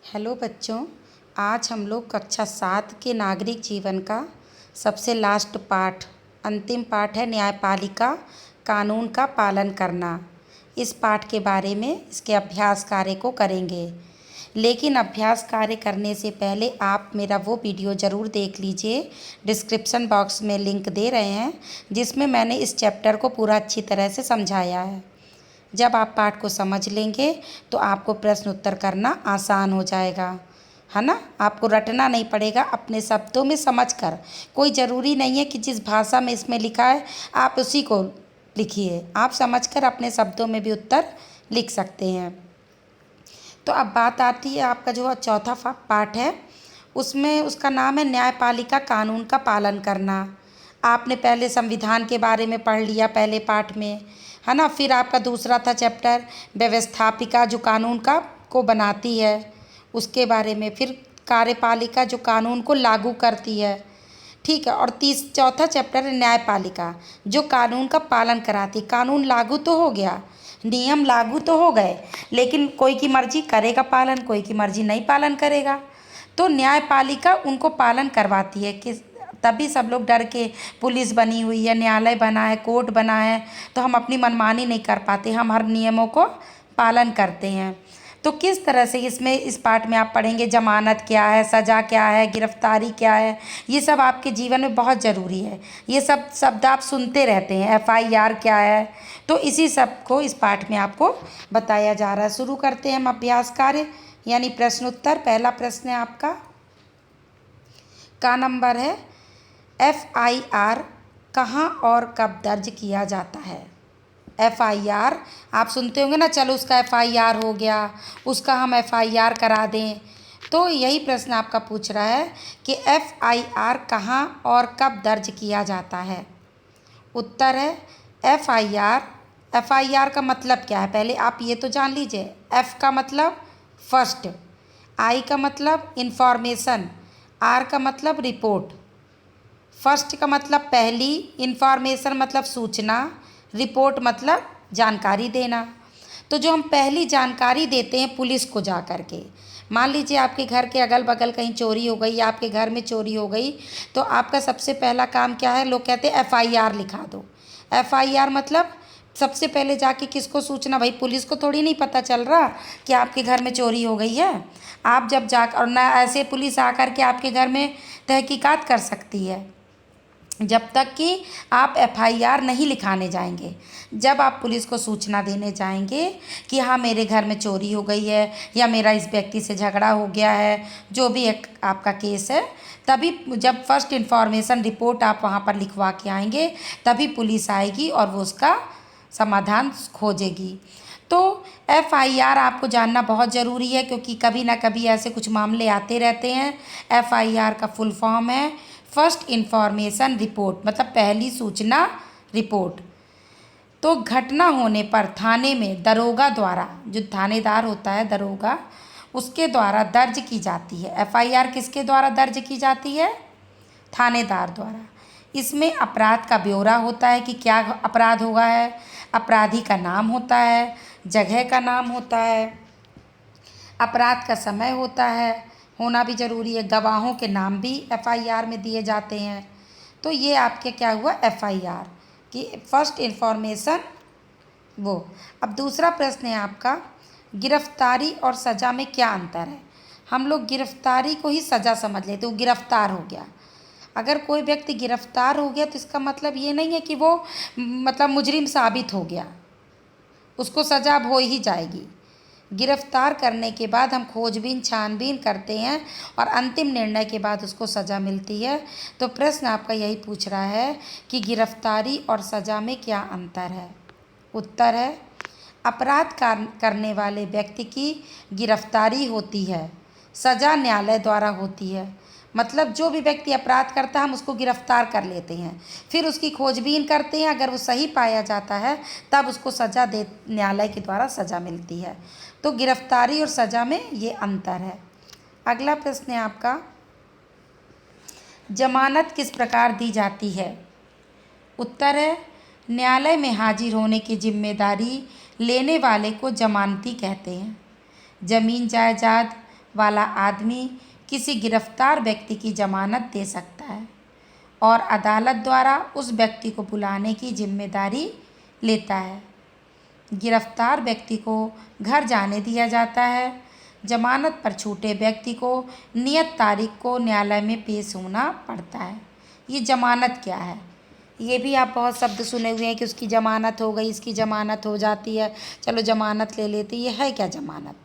Hello बच्चों, आज हम लोग कक्षा 7 के नागरिक जीवन का सबसे लास्ट पाठ, अंतिम पाठ है न्यायपालिका कानून का पालन करना। इस पाठ के बारे में इसके अभ्यास कार्य को करेंगे। लेकिन अभ्यास कार्य करने से पहले आप मेरा वो वीडियो ज़रूर देख लीजिए। डिस्क्रिप्शन बॉक्स में लिंक दे रहे हैं जिसमें मैंने इस चैप्टर को पूरा अच्छी तरह से समझाया है। जब आप पाठ को समझ लेंगे तो आपको प्रश्न उत्तर करना आसान हो जाएगा, है ना। आपको रटना नहीं पड़ेगा, अपने शब्दों में समझकर। कोई ज़रूरी नहीं है कि जिस भाषा में इसमें लिखा है आप उसी को लिखिए, आप समझकर अपने शब्दों में भी उत्तर लिख सकते हैं। तो अब बात आती है आपका जो चौथा पाठ है, उसमें उसका नाम है न्यायपालिका कानून का पालन करना। आपने पहले संविधान के बारे में पढ़ लिया पहले पाठ में, है ना। फिर आपका दूसरा था चैप्टर व्यवस्थापिका जो कानून को बनाती है, उसके बारे में। फिर कार्यपालिका जो कानून को लागू करती है, ठीक है। और चौथा चैप्टर है न्यायपालिका जो कानून का पालन कराती। कानून लागू तो हो गया, नियम लागू तो हो गए, लेकिन कोई की मर्जी करेगा पालन, कोई की मर्जी नहीं पालन करेगा। तो न्यायपालिका उनको पालन करवाती है कि तभी सब लोग डर के, पुलिस बनी हुई है, न्यायालय बना है, कोर्ट बना है, तो हम अपनी मनमानी नहीं कर पाते, हम हर नियमों को पालन करते हैं। तो किस तरह से इसमें इस पाठ में आप पढ़ेंगे जमानत क्या है, सज़ा क्या है, गिरफ्तारी क्या है, ये सब आपके जीवन में बहुत ज़रूरी है। ये सब शब्द आप सुनते रहते हैं, FIR क्या है, तो इसी सब को इस पाठ में आपको बताया जा रहा है। शुरू करते हैं हम अभ्यास कार्य यानी प्रश्न उत्तर। पहला प्रश्न है आपका का नंबर है FIR कहाँ और कब दर्ज किया जाता है। FIR आप सुनते होंगे ना, चलो उसका FIR हो गया, उसका हम FIR करा दें। तो यही प्रश्न आपका पूछ रहा है कि FIR कहाँ और कब दर्ज किया जाता है। उत्तर है FIR का मतलब क्या है, पहले आप ये तो जान लीजिए। F का मतलब फर्स्ट, I का मतलब इंफॉर्मेशन, R का मतलब रिपोर्ट। फर्स्ट का मतलब पहली, इंफॉर्मेशन मतलब सूचना, रिपोर्ट मतलब जानकारी देना। तो जो हम पहली जानकारी देते हैं पुलिस को जा कर के, मान लीजिए आपके घर के अगल बगल कहीं चोरी हो गई या आपके घर में चोरी हो गई, तो आपका सबसे पहला काम क्या है, लोग कहते हैं FIR लिखा दो। FIR मतलब सबसे पहले जाके किसको सूचना, भाई पुलिस को थोड़ी नहीं पता चल रहा कि आपके घर में चोरी हो गई है। आप जब जा, और ना ऐसे पुलिस आकर के आपके घर में तहकीकात कर सकती है जब तक कि आप FIR नहीं लिखाने जाएंगे। जब आप पुलिस को सूचना देने जाएंगे कि हाँ मेरे घर में चोरी हो गई है या मेरा इस व्यक्ति से झगड़ा हो गया है, जो भी एक आपका केस है, तभी जब फर्स्ट इन्फॉर्मेशन रिपोर्ट आप वहाँ पर लिखवा के आएंगे, तभी पुलिस आएगी और वो उसका समाधान खोजेगी। तो FIR आपको जानना बहुत ज़रूरी है, क्योंकि कभी ना कभी ऐसे कुछ मामले आते रहते हैं। FIR का फुल फॉर्म है फर्स्ट इन्फॉर्मेशन रिपोर्ट, मतलब पहली सूचना रिपोर्ट। तो घटना होने पर थाने में दरोगा द्वारा, जो थानेदार होता है दरोगा, उसके द्वारा दर्ज की जाती है। FIR किसके द्वारा दर्ज की जाती है, थानेदार द्वारा। इसमें अपराध का ब्यौरा होता है कि क्या अपराध हुआ है, अपराधी का नाम होता है, जगह का नाम होता है, अपराध का समय होता है, होना भी ज़रूरी है, गवाहों के नाम भी FIR में दिए जाते हैं। तो ये आपके क्या हुआ FIR कि फर्स्ट इन्फॉर्मेशन वो। अब दूसरा प्रश्न है आपका गिरफ्तारी और सज़ा में क्या अंतर है। हम लोग गिरफ्तारी को ही सज़ा समझ लेते, वो गिरफ्तार हो गया। अगर कोई व्यक्ति गिरफ्तार हो गया तो इसका मतलब ये नहीं है कि वो मतलब मुजरिम साबित हो गया, उसको सज़ा अब हो ही जाएगी। गिरफ्तार करने के बाद हम खोजबीन छानबीन करते हैं और अंतिम निर्णय के बाद उसको सज़ा मिलती है। तो प्रश्न आपका यही पूछ रहा है कि गिरफ्तारी और सज़ा में क्या अंतर है। उत्तर है अपराध करने वाले व्यक्ति की गिरफ्तारी होती है, सज़ा न्यायालय द्वारा होती है। मतलब जो भी व्यक्ति अपराध करता है हम उसको गिरफ्तार कर लेते हैं, फिर उसकी खोजबीन करते हैं, अगर वो सही पाया जाता है तब उसको सज़ा दे, न्यायालय के द्वारा सज़ा मिलती है। तो गिरफ्तारी और सज़ा में ये अंतर है। अगला प्रश्न है आपका जमानत किस प्रकार दी जाती है। उत्तर है न्यायालय में हाजिर होने की जिम्मेदारी लेने वाले को जमानती कहते हैं। ज़मीन जायदाद, वाला आदमी किसी गिरफ्तार व्यक्ति की जमानत दे सकता है और अदालत द्वारा उस व्यक्ति को बुलाने की जिम्मेदारी लेता है। गिरफ्तार व्यक्ति को घर जाने दिया जाता है। जमानत पर छूटे व्यक्ति को नियत तारीख को न्यायालय में पेश होना पड़ता है। ये जमानत क्या है? ये भी आप बहुत शब्द सुने हुए हैं कि उसकी ज़मानत हो गई, इसकी ज़मानत हो जाती है, चलो ज़मानत ले लेते। ये है क्या ज़मानत?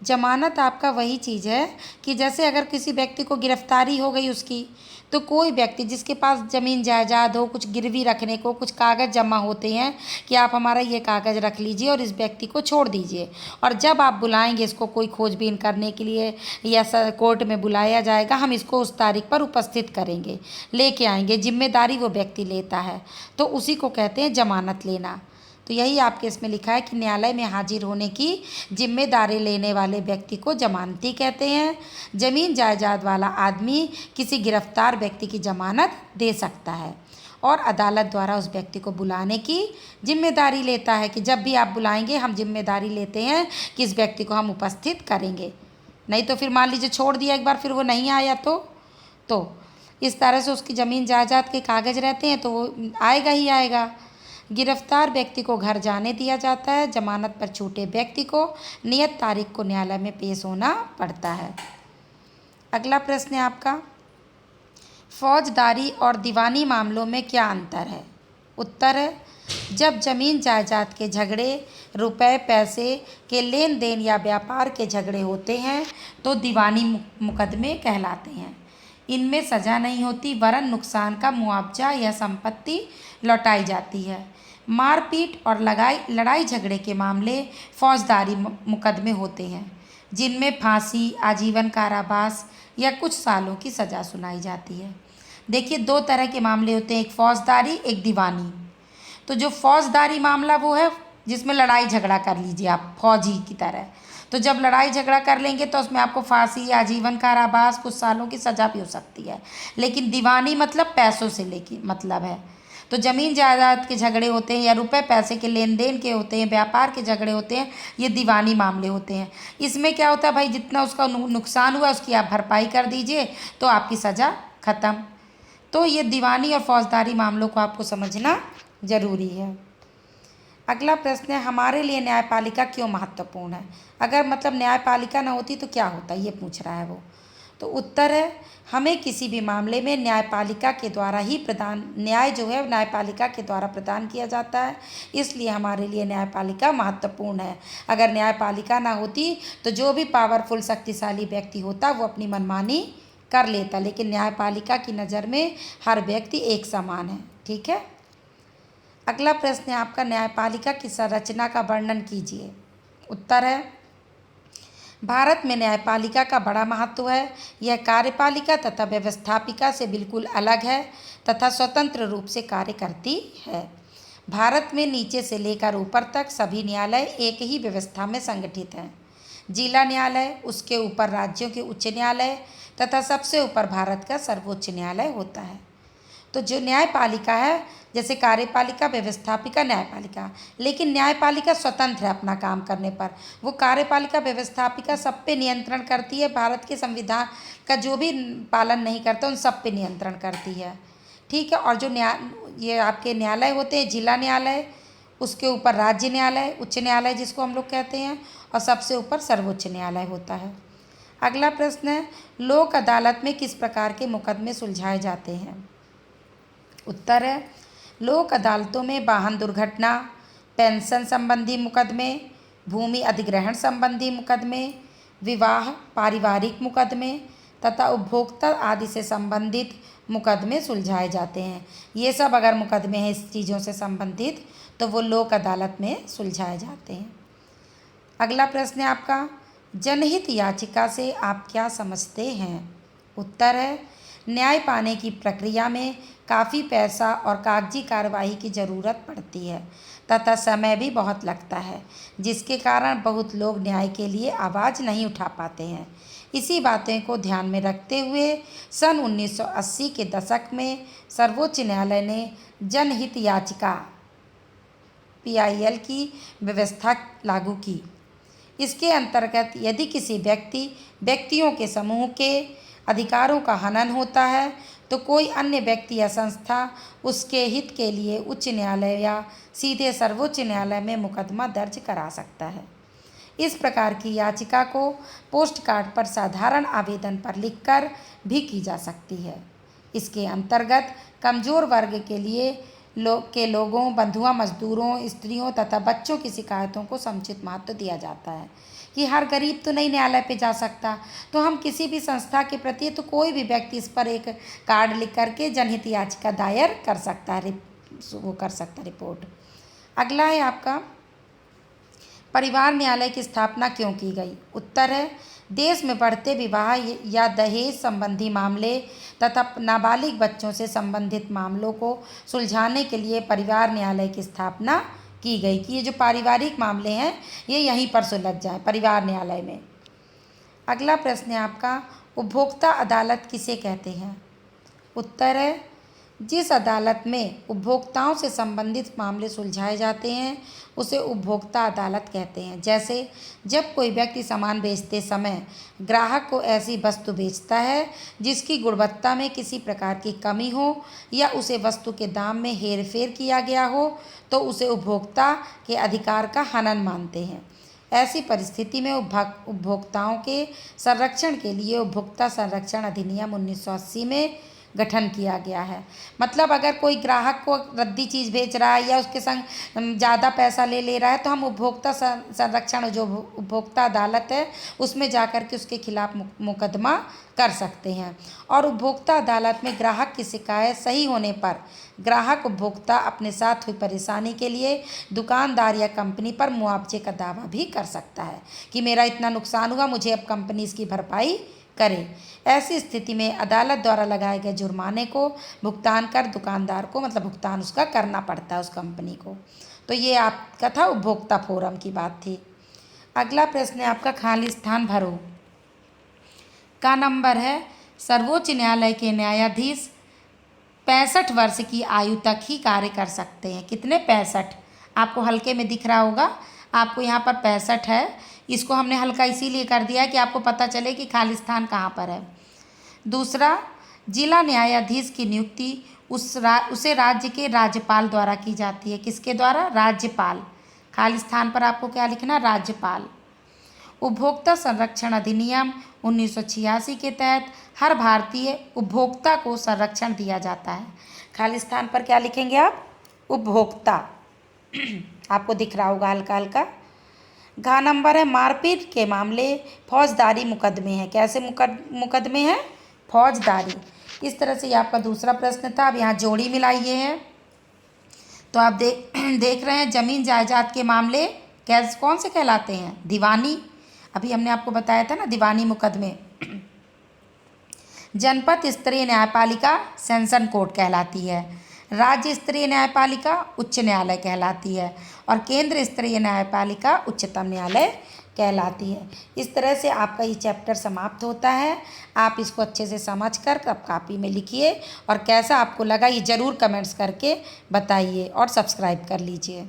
ज़मानत आपका वही चीज़ है कि जैसे अगर किसी व्यक्ति को गिरफ्तारी हो गई उसकी, तो कोई व्यक्ति जिसके पास ज़मीन जायदाद हो, कुछ गिरवी रखने को कुछ कागज़ जमा होते हैं कि आप हमारा ये कागज़ रख लीजिए और इस व्यक्ति को छोड़ दीजिए, और जब आप बुलाएंगे इसको कोई खोजबीन करने के लिए या कोर्ट में बुलाया जाएगा, हम इसको उस तारीख पर उपस्थित करेंगे, लेके आएंगे, जिम्मेदारी वो व्यक्ति लेता है, तो उसी को कहते हैं जमानत लेना। तो यही आपके इसमें लिखा है कि न्यायालय में हाजिर होने की जिम्मेदारी लेने वाले व्यक्ति को जमानती कहते हैं। जमीन जायदाद वाला आदमी किसी गिरफ्तार व्यक्ति की जमानत दे सकता है और अदालत द्वारा उस व्यक्ति को बुलाने की जिम्मेदारी लेता है कि जब भी आप बुलाएंगे हम जिम्मेदारी लेते हैं कि इस व्यक्ति को हम उपस्थित करेंगे। नहीं तो फिर मान लीजिए छोड़ दिया एक बार, फिर वो नहीं आया तो इस तरह से उसकी ज़मीन जायदाद के कागज़ रहते हैं तो वो आएगा ही आएगा। गिरफ्तार व्यक्ति को घर जाने दिया जाता है। जमानत पर छूटे व्यक्ति को नियत तारीख को न्यायालय में पेश होना पड़ता है। अगला प्रश्न है आपका, फौजदारी और दीवानी मामलों में क्या अंतर है? उत्तर है, जब जमीन जायदाद के झगड़े, रुपए पैसे के लेन देन या व्यापार के झगड़े होते हैं तो दीवानी मुकदमे कहलाते हैं। इनमें सज़ा नहीं होती वरन नुकसान का मुआवजा या संपत्ति लौटाई जाती है। मारपीट और लड़ाई झगड़े के मामले फौजदारी मुकदमे होते हैं जिनमें फांसी, आजीवन कारावास या कुछ सालों की सज़ा सुनाई जाती है। देखिए, दो तरह के मामले होते हैं, एक फौजदारी, एक दीवानी। तो जो फौजदारी मामला वो है जिसमें लड़ाई झगड़ा कर लीजिए आप फौजी की तरह, तो जब लड़ाई झगड़ा कर लेंगे तो उसमें आपको फांसी, आजीवन कारावास, कुछ सालों की सज़ा भी हो सकती है। लेकिन दीवानी मतलब पैसों से लेके मतलब है, तो ज़मीन जायदाद के झगड़े होते हैं या रुपए पैसे के लेन देन के होते हैं, व्यापार के झगड़े होते हैं, ये दीवानी मामले होते हैं। इसमें क्या होता है भाई, जितना उसका नुकसान हुआ उसकी आप भरपाई कर दीजिए तो आपकी सज़ा ख़त्म। तो ये दीवानी और फौजदारी मामलों को आपको समझना ज़रूरी है। अगला प्रश्न है, हमारे लिए न्यायपालिका क्यों महत्वपूर्ण है? अगर मतलब न्यायपालिका ना होती तो क्या होता, ये पूछ रहा है वो। तो उत्तर है, हमें किसी भी मामले में न्यायपालिका के द्वारा ही न्याय जो है न्यायपालिका के द्वारा प्रदान किया जाता है, इसलिए हमारे लिए न्यायपालिका महत्वपूर्ण है। अगर न्यायपालिका ना होती तो जो भी पावरफुल शक्तिशाली व्यक्ति होता वो अपनी मनमानी कर लेता, लेकिन न्यायपालिका की नज़र में हर व्यक्ति एक समान है। ठीक है। अगला प्रश्न है आपका, न्यायपालिका की संरचना का वर्णन कीजिए। उत्तर है, भारत में न्यायपालिका का बड़ा महत्व है। यह कार्यपालिका तथा व्यवस्थापिका से बिल्कुल अलग है तथा स्वतंत्र रूप से कार्य करती है। भारत में नीचे से लेकर ऊपर तक सभी न्यायालय एक ही व्यवस्था में संगठित हैं। जिला न्यायालय, उसके ऊपर राज्यों के उच्च न्यायालय तथा सबसे ऊपर भारत का सर्वोच्च न्यायालय होता है। तो जो न्यायपालिका है, जैसे कार्यपालिका, व्यवस्थापिका, न्यायपालिका, लेकिन न्यायपालिका स्वतंत्र है अपना काम करने पर। वो कार्यपालिका, व्यवस्थापिका सब पे नियंत्रण करती है, भारत के संविधान का जो भी पालन नहीं करता उन सब पे नियंत्रण करती है। ठीक है। और जो ये आपके न्यायालय होते हैं, जिला न्यायालय, उसके ऊपर राज्य न्यायालय, उच्च न्यायालय जिसको हम लोग कहते हैं, और सबसे ऊपर सर्वोच्च न्यायालय होता है। अगला प्रश्न है, लोक अदालत में किस प्रकार के मुकदमे सुलझाए जाते हैं? उत्तर है, लोक अदालतों में वाहन दुर्घटना, पेंशन संबंधी मुकदमे, भूमि अधिग्रहण संबंधी मुकदमे, विवाह, पारिवारिक मुकदमे तथा उपभोक्ता आदि से संबंधित मुकदमे सुलझाए जाते हैं। ये सब अगर मुकदमे हैं इस चीज़ों से संबंधित तो वो लोक अदालत में सुलझाए जाते हैं। अगला प्रश्न है आपका, जनहित याचिका से आप क्या समझते हैं? उत्तर है, न्याय पाने की प्रक्रिया में काफ़ी पैसा और कागजी कार्रवाई की ज़रूरत पड़ती है तथा समय भी बहुत लगता है, जिसके कारण बहुत लोग न्याय के लिए आवाज़ नहीं उठा पाते हैं। इसी बातें को ध्यान में रखते हुए सन 1980 के दशक में सर्वोच्च न्यायालय ने जनहित याचिका PIL की व्यवस्था लागू की। इसके अंतर्गत यदि किसी व्यक्तियों के समूह के अधिकारों का हनन होता है तो कोई अन्य व्यक्ति या संस्था उसके हित के लिए उच्च न्यायालय या सीधे सर्वोच्च न्यायालय में मुकदमा दर्ज करा सकता है। इस प्रकार की याचिका को पोस्ट कार्ड पर साधारण आवेदन पर लिखकर भी की जा सकती है। इसके अंतर्गत कमज़ोर वर्ग के लिए लोगों, बंधुआ मजदूरों, स्त्रियों तथा बच्चों की शिकायतों को समुचित महत्व दिया जाता है कि हर गरीब तो नहीं न्यायालय पे जा सकता, तो हम किसी भी संस्था के प्रति तो कोई भी व्यक्ति इस पर एक कार्ड लिख करके जनहित याचिका दायर कर सकता है, वो कर सकता है रिपोर्ट। अगला है आपका, परिवार न्यायालय की स्थापना क्यों की गई? उत्तर है, देश में बढ़ते विवाह या दहेज संबंधी मामले तथा नाबालिग बच्चों से संबंधित मामलों को सुलझाने के लिए परिवार न्यायालय की स्थापना की गई कि ये जो पारिवारिक मामले हैं ये यहीं पर सुलझ जाएं परिवार न्यायालय में। अगला प्रश्न है आपका, उपभोक्ता अदालत किसे कहते हैं? उत्तर है, जिस अदालत में उपभोक्ताओं से संबंधित मामले सुलझाए जाते हैं उसे उपभोक्ता अदालत कहते हैं। जैसे जब कोई व्यक्ति सामान बेचते समय ग्राहक को ऐसी वस्तु बेचता है जिसकी गुणवत्ता में किसी प्रकार की कमी हो या उसे वस्तु के दाम में हेरफेर किया गया हो तो उसे उपभोक्ता के अधिकार का हनन मानते हैं। ऐसी परिस्थिति में उपभोक्ताओं के संरक्षण के लिए उपभोक्ता संरक्षण अधिनियम 1980 में गठन किया गया है। मतलब अगर कोई ग्राहक को रद्दी चीज़ बेच रहा है या उसके संग ज़्यादा पैसा ले रहा है तो हम उपभोक्ता संरक्षण जो उपभोक्ता अदालत है उसमें जाकर के उसके खिलाफ मुकदमा कर सकते हैं। और उपभोक्ता अदालत में ग्राहक की शिकायत सही होने पर ग्राहक उपभोक्ता अपने साथ हुई परेशानी के लिए दुकानदार या कंपनी पर मुआवजे का दावा भी कर सकता है कि मेरा इतना नुकसान हुआ, मुझे अब कंपनी इसकी भरपाई करे। ऐसी स्थिति में अदालत द्वारा लगाए गए जुर्माने को भुगतान कर दुकानदार को मतलब भुगतान उसका करना पड़ता है उस कंपनी को। तो ये आपका था उपभोक्ता फोरम की बात थी। अगला प्रश्न है आपका, खाली स्थान भरो का नंबर है, सर्वोच्च न्यायालय के न्यायाधीश 65 वर्ष की आयु तक ही कार्य कर सकते हैं। कितने? 65। आपको हल्के में दिख रहा होगा, आपको यहाँ पर 65 है। इसको हमने हल्का इसीलिए कर दिया है कि आपको पता चले कि खाली स्थान कहाँ पर है। दूसरा, जिला न्यायाधीश की नियुक्ति उसे राज्य के राज्यपाल द्वारा की जाती है। किसके द्वारा? राज्यपाल। खाली स्थान पर आपको क्या लिखना? राज्यपाल। उपभोक्ता संरक्षण अधिनियम 1986 के तहत हर भारतीय उपभोक्ता को संरक्षण दिया जाता है। खाली स्थान पर क्या लिखेंगे आप? उपभोक्ता। आपको दिख रहा होगा हल्का हल्का। घ नंबर है, मारपीट के मामले फौजदारी मुकदमे हैं। कैसे मुकदमे हैं? फौजदारी। इस तरह से ये आपका दूसरा प्रश्न था। अब यहाँ जोड़ी मिलाइए है तो आप देख रहे हैं जमीन जायदाद के मामले कैसे कौन से कहलाते हैं? दीवानी। अभी हमने आपको बताया था ना दीवानी मुकदमे। जनपद स्तरीय न्यायपालिका सेशन कोर्ट कहलाती है। राज्य स्तरीय न्यायपालिका उच्च न्यायालय कहलाती है और केंद्र स्तरीय न्यायपालिका उच्चतम न्यायालय कहलाती है। इस तरह से आपका ये चैप्टर समाप्त होता है। आप इसको अच्छे से समझकर अब कॉपी में लिखिए और कैसा आपको लगा ये ज़रूर कमेंट्स करके बताइए और सब्सक्राइब कर लीजिए।